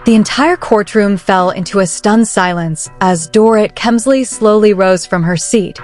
The entire courtroom fell into a stunned silence as Dorit Kemsley slowly rose from her seat,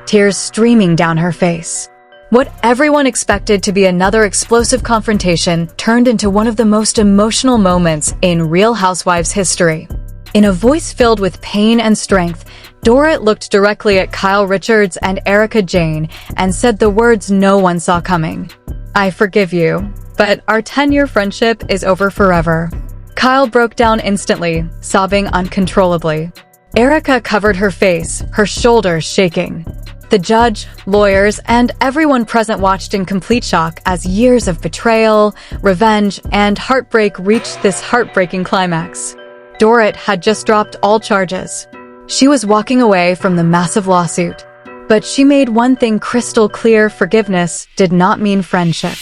tears streaming down her face. What everyone expected to be another explosive confrontation turned into one of the most emotional moments in Real Housewives history. In a voice filled with pain and strength, Dorit looked directly at Kyle Richards and Erika Jayne and said the words no one saw coming. "I forgive you, but our 10-year friendship is over forever." Kyle broke down instantly, sobbing uncontrollably. Erika covered her face, her shoulders shaking. The judge, lawyers, and everyone present watched in complete shock as years of betrayal, revenge, and heartbreak reached this heartbreaking climax. Dorit had just dropped all charges. She was walking away from the massive lawsuit. But she made one thing crystal clear: forgiveness did not mean friendship.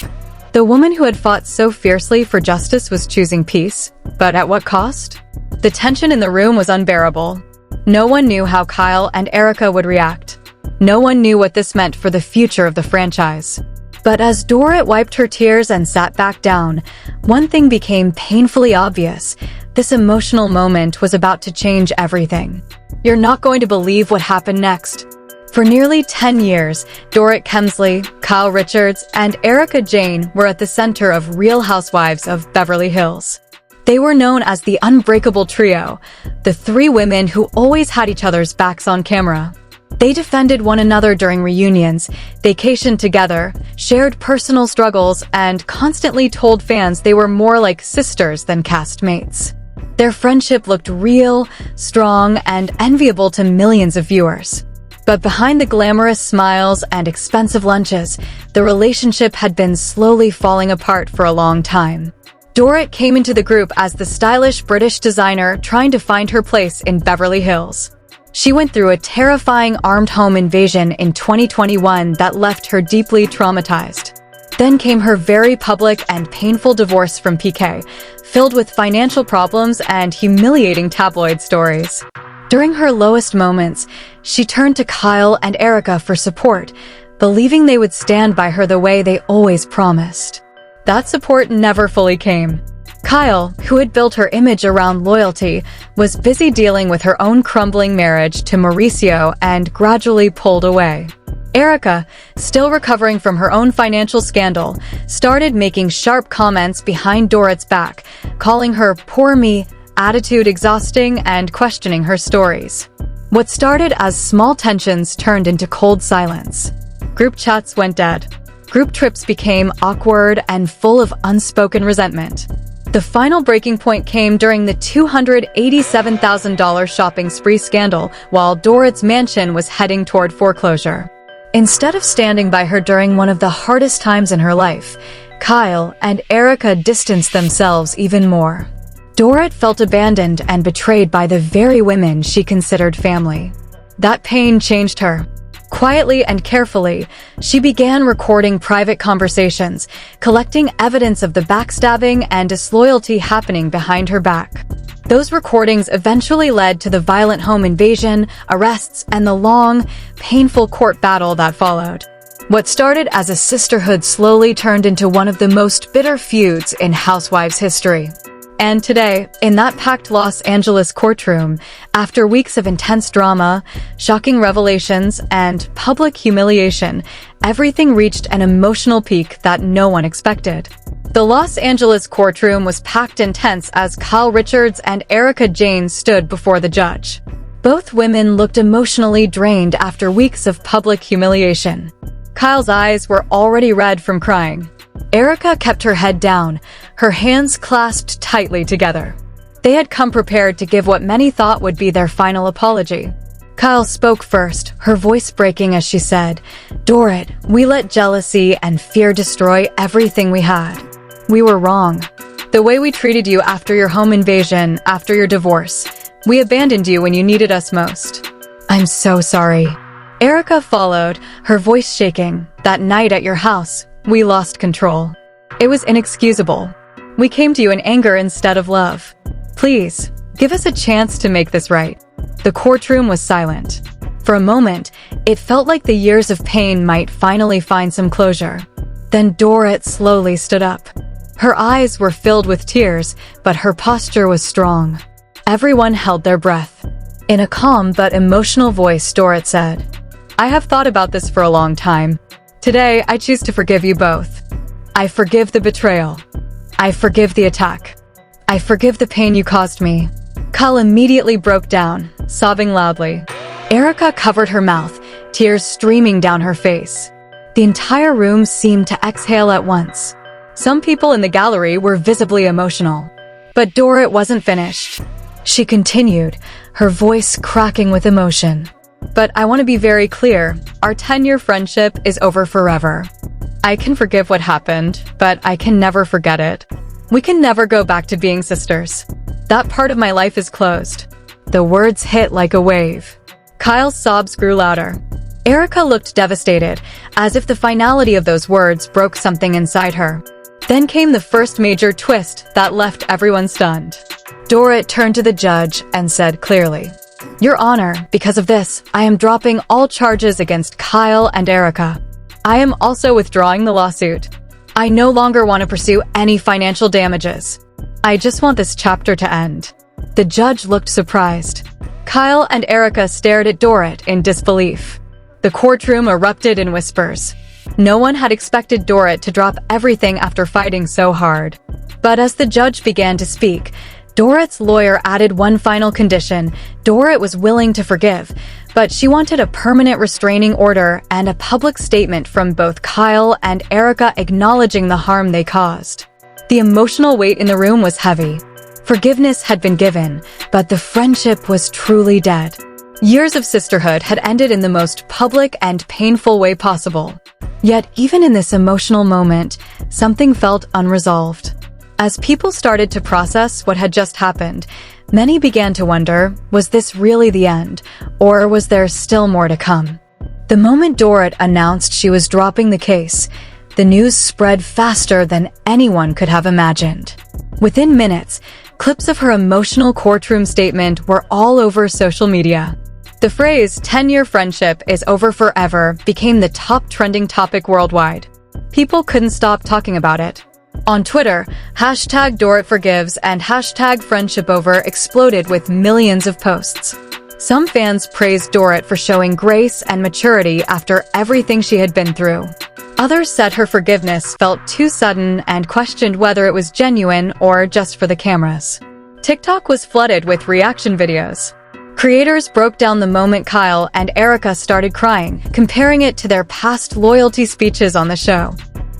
The woman who had fought so fiercely for justice was choosing peace, but at what cost? The tension in the room was unbearable. No one knew how Kyle and Erika would react. No one knew what this meant for the future of the franchise. But as Dorit wiped her tears and sat back down, one thing became painfully obvious. This emotional moment was about to change everything. You're not going to believe what happened next. For nearly 10 years, Dorit Kemsley, Kyle Richards, and Erika Jayne were at the center of Real Housewives of Beverly Hills. They were known as the unbreakable trio, the three women who always had each other's backs on camera. They defended one another during reunions, vacationed together, shared personal struggles, and constantly told fans they were more like sisters than castmates. Their friendship looked real, strong, and enviable to millions of viewers. But behind the glamorous smiles and expensive lunches, the relationship had been slowly falling apart for a long time. Dorit came into the group as the stylish British designer trying to find her place in Beverly Hills. She went through a terrifying armed home invasion in 2021 that left her deeply traumatized. Then came her very public and painful divorce from PK, filled with financial problems and humiliating tabloid stories. During her lowest moments, she turned to Kyle and Erika for support, believing they would stand by her the way they always promised. That support never fully came. Kyle, who had built her image around loyalty, was busy dealing with her own crumbling marriage to Mauricio and gradually pulled away. Erika, still recovering from her own financial scandal, started making sharp comments behind Dorit's back, calling her "poor me," attitude exhausting, and questioning her stories. What started as small tensions turned into cold silence. Group chats went dead. Group trips became awkward and full of unspoken resentment. The final breaking point came during the $287,000 shopping spree scandal while Dorit's mansion was heading toward foreclosure. Instead of standing by her during one of the hardest times in her life, Kyle and Erika distanced themselves even more. Dorit felt abandoned and betrayed by the very women she considered family. That pain changed her. Quietly and carefully, she began recording private conversations, collecting evidence of the backstabbing and disloyalty happening behind her back. Those recordings eventually led to the violent home invasion, arrests, and the long, painful court battle that followed. What started as a sisterhood slowly turned into one of the most bitter feuds in Housewives history. And today, in that packed Los Angeles courtroom, after weeks of intense drama, shocking revelations, and public humiliation, everything reached an emotional peak that no one expected. The Los Angeles courtroom was packed and tense as Kyle Richards and Erika Jayne stood before the judge. Both women looked emotionally drained after weeks of public humiliation. Kyle's eyes were already red from crying. Erika kept her head down, her hands clasped tightly together. They had come prepared to give what many thought would be their final apology. Kyle spoke first, her voice breaking as she said, "Dorit, we let jealousy and fear destroy everything we had. We were wrong. The way we treated you after your home invasion, after your divorce. We abandoned you when you needed us most. I'm so sorry." Erika followed, her voice shaking. "That night at your house, we lost control. It was inexcusable. We came to you in anger instead of love. Please, give us a chance to make this right." The courtroom was silent. For a moment, it felt like the years of pain might finally find some closure. Then Dorit slowly stood up. Her eyes were filled with tears, but her posture was strong. Everyone held their breath. In a calm but emotional voice, Dorit said, "I have thought about this for a long time. Today, I choose to forgive you both. I forgive the betrayal. I forgive the attack. I forgive the pain you caused me." Kyle immediately broke down, sobbing loudly. Erica covered her mouth, tears streaming down her face. The entire room seemed to exhale at once. Some people in the gallery were visibly emotional. But Dorit wasn't finished. She continued, her voice cracking with emotion. "But I want to be very clear, our 10-year friendship is over forever. I can forgive what happened, but I can never forget it. We can never go back to being sisters. That part of my life is closed." The words hit like a wave. Kyle's sobs grew louder. Erica looked devastated, as if the finality of those words broke something inside her. Then came the first major twist that left everyone stunned. Dorit turned to the judge and said clearly, "Your Honor, because of this, I am dropping all charges against Kyle and Erica. I am also withdrawing the lawsuit. I no longer want to pursue any financial damages. I just want this chapter to end." The judge looked surprised. Kyle and Erica stared at Dorit in disbelief. The courtroom erupted in whispers. No one had expected Dorit to drop everything after fighting so hard. But as the judge began to speak, Dorit's lawyer added one final condition. Dorit was willing to forgive, but she wanted a permanent restraining order and a public statement from both Kyle and Erica acknowledging the harm they caused. The emotional weight in the room was heavy. Forgiveness had been given, but the friendship was truly dead. Years of sisterhood had ended in the most public and painful way possible. Yet even in this emotional moment, something felt unresolved. As people started to process what had just happened, many began to wonder, was this really the end, or was there still more to come? The moment Dorit announced she was dropping the case, the news spread faster than anyone could have imagined. Within minutes, clips of her emotional courtroom statement were all over social media. The phrase 10-year friendship is over forever became the top trending topic worldwide. People couldn't stop talking about it. On Twitter, hashtag Dorit forgives and hashtag friendship over exploded with millions of posts. Some fans praised Dorit for showing grace and maturity after everything she had been through. Others said her forgiveness felt too sudden and questioned whether it was genuine or just for the cameras. TikTok was flooded with reaction videos. Creators broke down the moment Kyle and Erica started crying, comparing it to their past loyalty speeches on the show.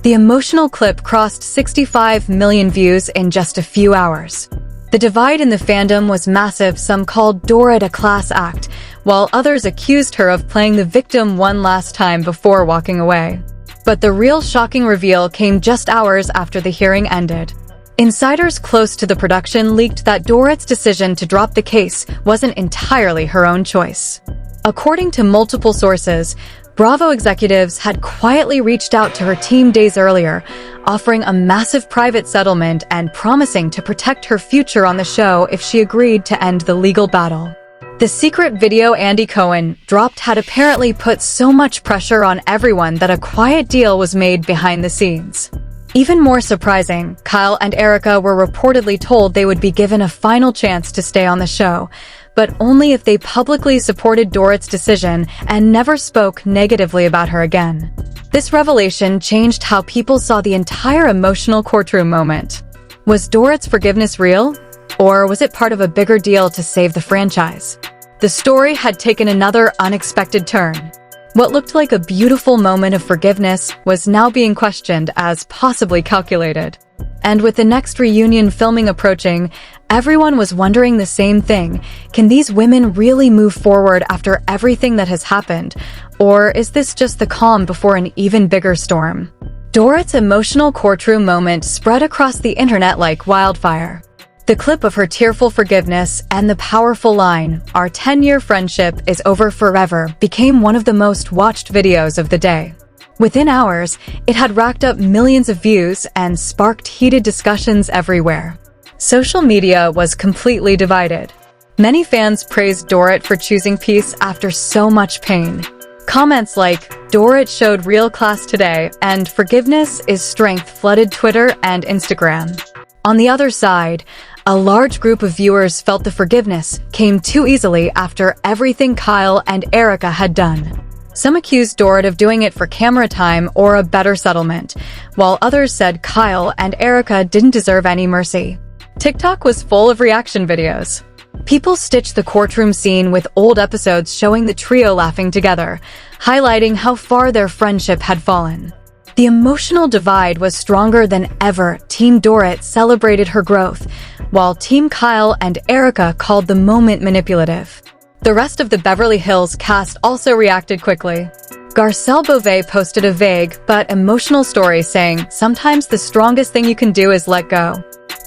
The emotional clip crossed 65 million views in just a few hours. The divide in the fandom was massive. Some called Dorit a class act, while others accused her of playing the victim one last time before walking away. But the real shocking reveal came just hours after the hearing ended. Insiders close to the production leaked that Dorit's decision to drop the case wasn't entirely her own choice. According to multiple sources, Bravo executives had quietly reached out to her team days earlier, offering a massive private settlement and promising to protect her future on the show if she agreed to end the legal battle. The secret video Andy Cohen dropped had apparently put so much pressure on everyone that a quiet deal was made behind the scenes. Even more surprising, Kyle and Erica were reportedly told they would be given a final chance to stay on the show, but only if they publicly supported Dorit's decision and never spoke negatively about her again. This revelation changed how people saw the entire emotional courtroom moment. Was Dorit's forgiveness real? Or was it part of a bigger deal to save the franchise? The story had taken another unexpected turn. What looked like a beautiful moment of forgiveness was now being questioned as possibly calculated. And with the next reunion filming approaching, everyone was wondering the same thing. Can these women really move forward after everything that has happened? Or is this just the calm before an even bigger storm? Dorit's emotional courtroom moment spread across the internet like wildfire. The clip of her tearful forgiveness and the powerful line, "Our 10-year friendship is over forever," became one of the most watched videos of the day. Within hours, it had racked up millions of views and sparked heated discussions everywhere. Social media was completely divided. Many fans praised Dorit for choosing peace after so much pain. Comments like, "Dorit showed real class today," and "Forgiveness is strength" flooded Twitter and Instagram. On the other side, a large group of viewers felt the forgiveness came too easily after everything Kyle and Erica had done. Some accused Dorit of doing it for camera time or a better settlement, while others said Kyle and Erica didn't deserve any mercy. TikTok was full of reaction videos. People stitched the courtroom scene with old episodes showing the trio laughing together, highlighting how far their friendship had fallen. The emotional divide was stronger than ever. Team Dorit celebrated her growth, while Team Kyle and Erica called the moment manipulative. The rest of the Beverly Hills cast also reacted quickly. Garcelle Beauvais posted a vague but emotional story saying, "Sometimes the strongest thing you can do is let go."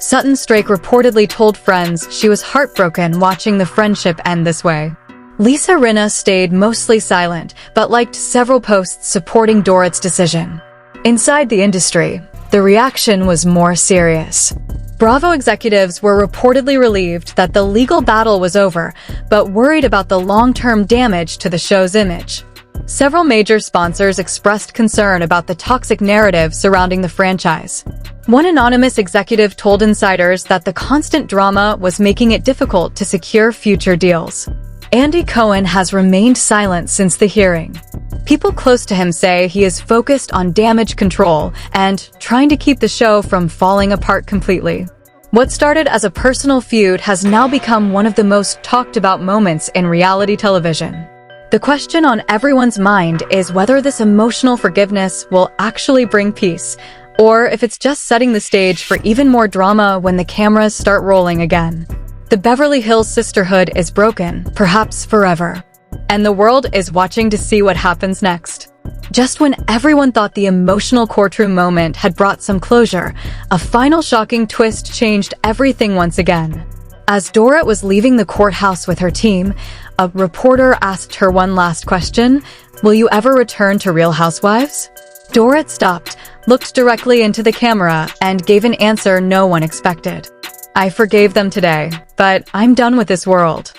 Sutton Strake reportedly told friends she was heartbroken watching the friendship end this way. Lisa Rinna stayed mostly silent, but liked several posts supporting Dorit's decision. Inside the industry, the reaction was more serious. Bravo executives were reportedly relieved that the legal battle was over, but worried about the long-term damage to the show's image. Several major sponsors expressed concern about the toxic narrative surrounding the franchise. One anonymous executive told insiders that the constant drama was making it difficult to secure future deals. Andy Cohen has remained silent since the hearing. People close to him say he is focused on damage control and trying to keep the show from falling apart completely. What started as a personal feud has now become one of the most talked about moments in reality television. The question on everyone's mind is whether this emotional forgiveness will actually bring peace, or if it's just setting the stage for even more drama when the cameras start rolling again. The Beverly Hills sisterhood is broken, perhaps forever. And the world is watching to see what happens next. Just when everyone thought the emotional courtroom moment had brought some closure, a final shocking twist changed everything once again. As Dorit was leaving the courthouse with her team, a reporter asked her one last question: "Will you ever return to Real Housewives?" Dorit stopped, looked directly into the camera, and gave an answer no one expected. "I forgave them today, but I'm done with this world.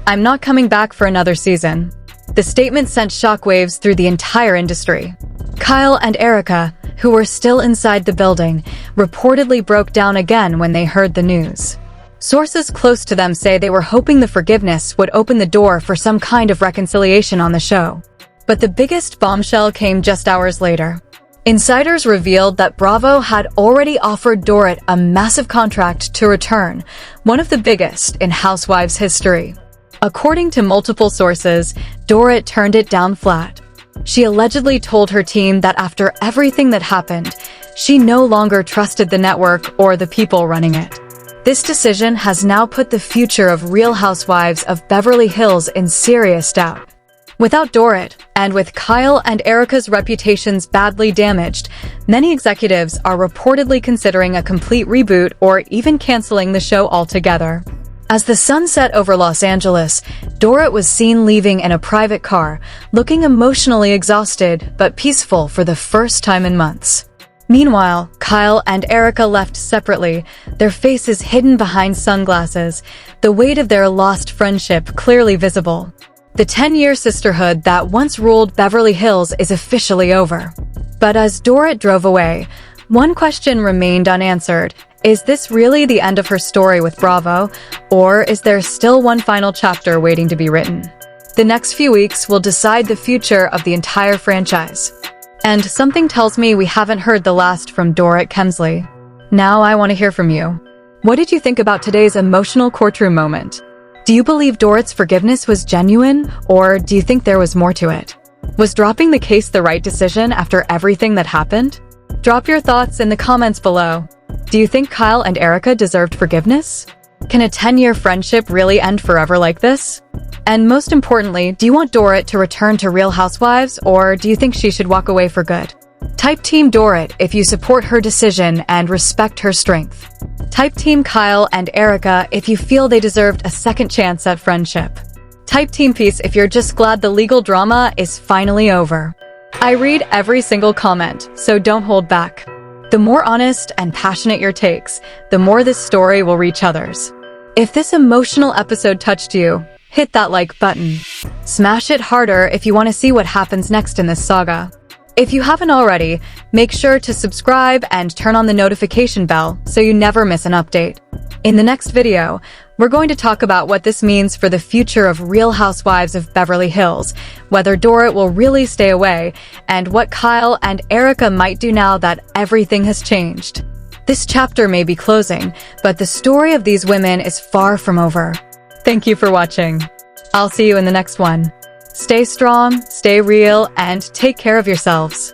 I'm not coming back for another season." The statement sent shockwaves through the entire industry. Kyle and Erica, who were still inside the building, reportedly broke down again when they heard the news. Sources close to them say they were hoping the forgiveness would open the door for some kind of reconciliation on the show. But the biggest bombshell came just hours later. Insiders revealed that Bravo had already offered Dorit a massive contract to return, one of the biggest in Housewives history. According to multiple sources, Dorit turned it down flat. She allegedly told her team that after everything that happened, she no longer trusted the network or the people running it. This decision has now put the future of Real Housewives of Beverly Hills in serious doubt. Without Dorit, and with Kyle and Erica's reputations badly damaged, many executives are reportedly considering a complete reboot or even canceling the show altogether. As the sun set over Los Angeles, Dorit was seen leaving in a private car, looking emotionally exhausted but peaceful for the first time in months. Meanwhile, Kyle and Erica left separately, their faces hidden behind sunglasses, the weight of their lost friendship clearly visible. The 10-year sisterhood that once ruled Beverly Hills is officially over. But as Dorit drove away, one question remained unanswered. Is this really the end of her story with Bravo, or is there still one final chapter waiting to be written? The next few weeks will decide the future of the entire franchise. And something tells me we haven't heard the last from Dorit Kemsley. Now I want to hear from you. What did you think about today's emotional courtroom moment? Do you believe Dorit's forgiveness was genuine, or do you think there was more to it? Was dropping the case the right decision after everything that happened? Drop your thoughts in the comments below. Do you think Kyle and Erica deserved forgiveness? Can a 10-year friendship really end forever like this? And most importantly, do you want Dorit to return to Real Housewives, or do you think she should walk away for good? Type Team Dorit if you support her decision and respect her strength. Type Team Kyle and Erica if you feel they deserved a second chance at friendship. Type Team Peace if you're just glad the legal drama is finally over. I read every single comment, so don't hold back. The more honest and passionate your takes, the more this story will reach others. If this emotional episode touched you, hit that like button. Smash it harder if you want to see what happens next in this saga. If you haven't already, make sure to subscribe and turn on the notification bell so you never miss an update. In the next video, we're going to talk about what this means for the future of Real Housewives of Beverly Hills, whether Dorit will really stay away, and what Kyle and Erica might do now that everything has changed. This chapter may be closing, but the story of these women is far from over. Thank you for watching. I'll see you in the next one. Stay strong, stay real, and take care of yourselves.